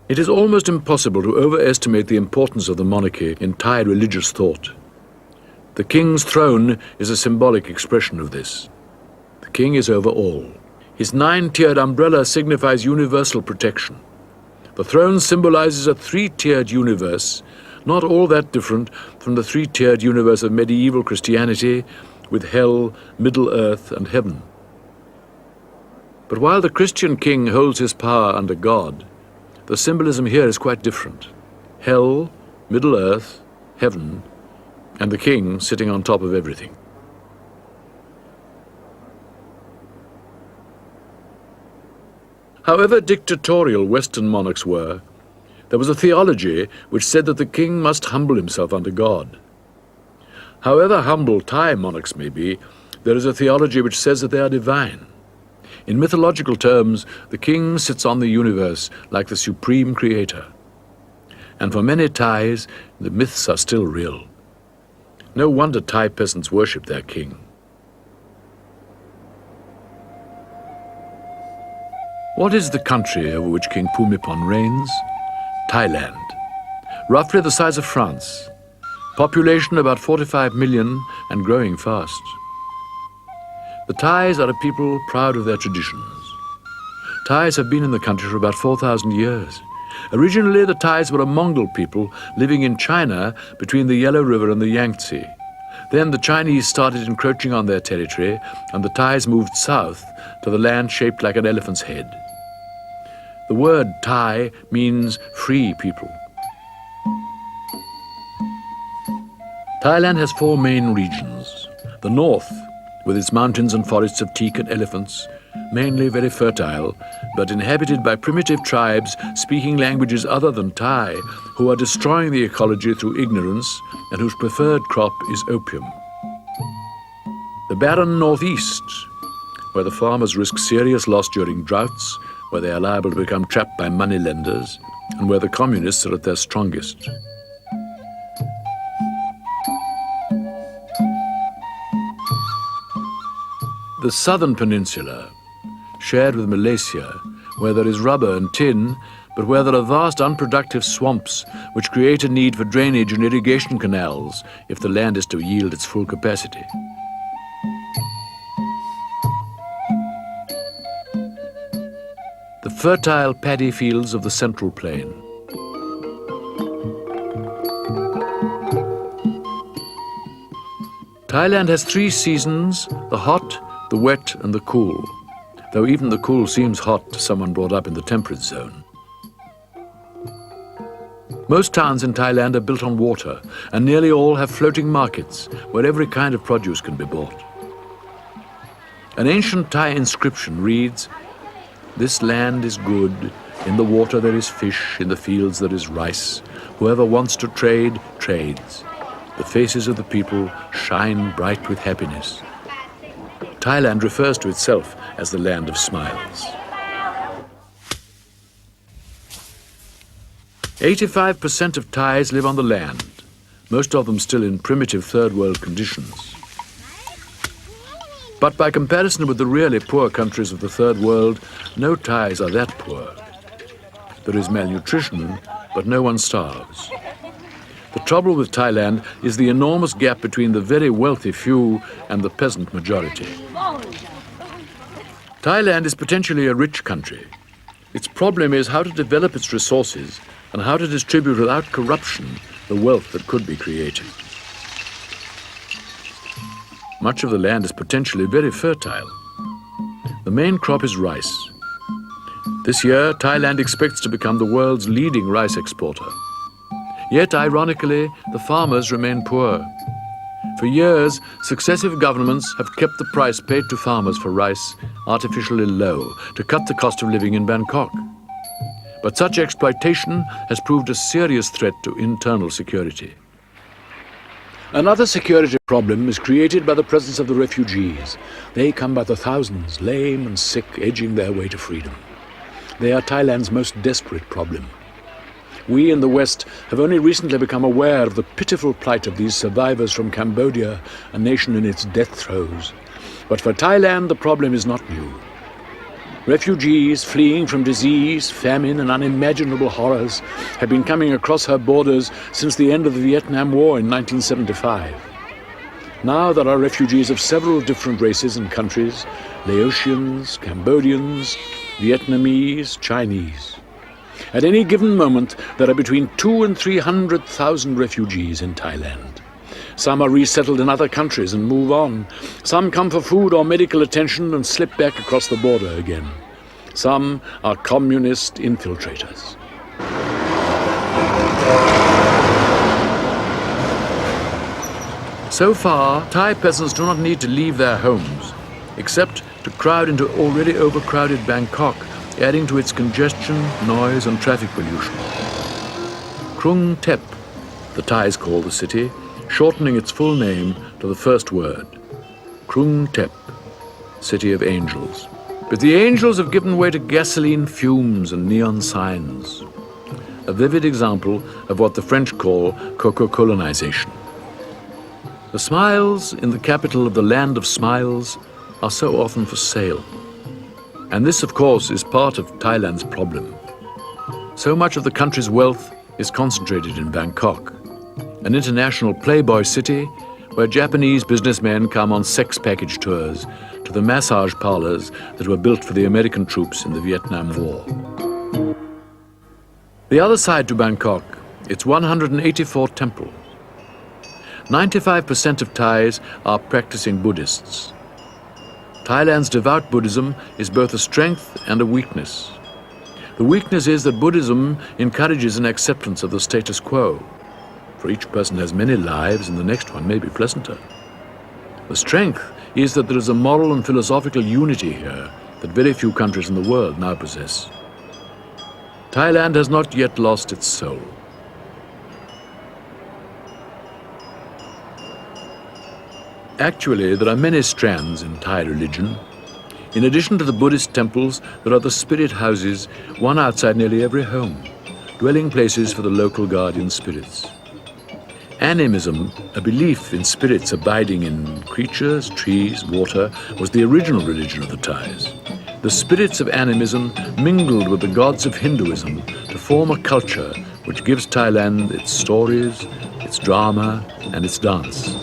It is almost impossible to overestimate the importance of the monarchy in Thai religious thought. The king's throne is a symbolic expression of this. The king is over all. His 9-tiered umbrella signifies universal protection. The throne symbolizes a 3-tiered universe, not all that different from the 3-tiered universe of medieval Christianity, with hell, Middle Earth, and heaven. But while the Christian king holds his power under God, the symbolism here is quite different. Hell, Middle Earth, heaven, and the king sitting on top of everything. However dictatorial Western monarchs were, there was a theology which said that the king must humble himself under God. However humble Thai monarchs may be, there is a theology which says that they are divine. In mythological terms, the king sits on the universe like the supreme creator. And for many Thais, the myths are still real. No wonder Thai peasants worship their king. What is the country over which King Bhumibol reigns? Thailand. Roughly the size of France. Population about 45 million and growing fast. The Thais are a people proud of their traditions. Thais have been in the country for about 4,000 years. Originally, the Thais were a Mongol people living in China between the Yellow River and the Yangtze. Then the Chinese started encroaching on their territory, and the Thais moved south to the land shaped like an elephant's head. The word Thai means free people. Thailand has 4 main regions. The north, with its mountains and forests of teak and elephants, mainly very fertile, but inhabited by primitive tribes speaking languages other than Thai, who are destroying the ecology through ignorance and whose preferred crop is opium. The barren northeast, where the farmers risk serious loss during droughts, where they are liable to become trapped by moneylenders, and where the communists are at their strongest. The southern peninsula, shared with Malaysia, where there is rubber and tin, but where there are vast unproductive swamps which create a need for drainage and irrigation canals if the land is to yield its full capacity. The fertile paddy fields of the Central Plain. Thailand has 3 seasons, the hot, the wet and the cool, though even the cool seems hot to someone brought up in the temperate zone. Most towns in Thailand are built on water, and nearly all have floating markets where every kind of produce can be bought. An ancient Thai inscription reads, "This land is good, in the water there is fish, in the fields there is rice. Whoever wants to trade, trades. The faces of the people shine bright with happiness." Thailand refers to itself as the land of smiles. 85% of Thais live on the land, most of them still in primitive third world conditions. But by comparison with the really poor countries of the third world, no Thais are that poor. There is malnutrition, but no one starves. The trouble with Thailand is the enormous gap between the very wealthy few and the peasant majority. Thailand is potentially a rich country. Its problem is how to develop its resources and how to distribute without corruption the wealth that could be created. Much of the land is potentially very fertile. The main crop is rice. This year, Thailand expects to become the world's leading rice exporter. Yet, ironically, the farmers remain poor. For years, successive governments have kept the price paid to farmers for rice artificially low to cut the cost of living in Bangkok. But such exploitation has proved a serious threat to internal security. Another security problem is created by the presence of the refugees. They come by the thousands, lame and sick, edging their way to freedom. They are Thailand's most desperate problem. We in the West have only recently become aware of the pitiful plight of these survivors from Cambodia, a nation in its death throes. But for Thailand, the problem is not new. Refugees fleeing from disease, famine, and unimaginable horrors have been coming across her borders since the end of the Vietnam War in 1975. Now there are refugees of several different races and countries: Laotians, Cambodians, Vietnamese, Chinese. At any given moment, there are between 200,000 and 300,000 refugees in Thailand. Some are resettled in other countries and move on. Some come for food or medical attention and slip back across the border again. Some are communist infiltrators. So far, Thai peasants do not need to leave their homes, except to crowd into already overcrowded Bangkok, adding to its congestion, noise and traffic pollution. Krung Thep, the Thais call the city, shortening its full name to the first word, Krung Thep, City of Angels. But the angels have given way to gasoline fumes and neon signs, a vivid example of what the French call coco-colonization. The smiles in the capital of the land of smiles are so often for sale. And this, of course, is part of Thailand's problem. So much of the country's wealth is concentrated in Bangkok, an international playboy city where Japanese businessmen come on sex package tours to the massage parlors that were built for the American troops in the Vietnam War. The other side to Bangkok, its 184 temples. 95% of Thais are practicing Buddhists. Thailand's devout Buddhism is both a strength and a weakness. The weakness is that Buddhism encourages an acceptance of the status quo. For each person has many lives and the next one may be pleasanter. The strength is that there is a moral and philosophical unity here that very few countries in the world now possess. Thailand has not yet lost its soul. Actually, there are many strands in Thai religion. In addition to the Buddhist temples, there are the spirit houses, one outside nearly every home, dwelling places for the local guardian spirits. Animism, a belief in spirits abiding in creatures, trees, water, was the original religion of the Thais. The spirits of animism mingled with the gods of Hinduism to form a culture which gives Thailand its stories, its drama, and its dance.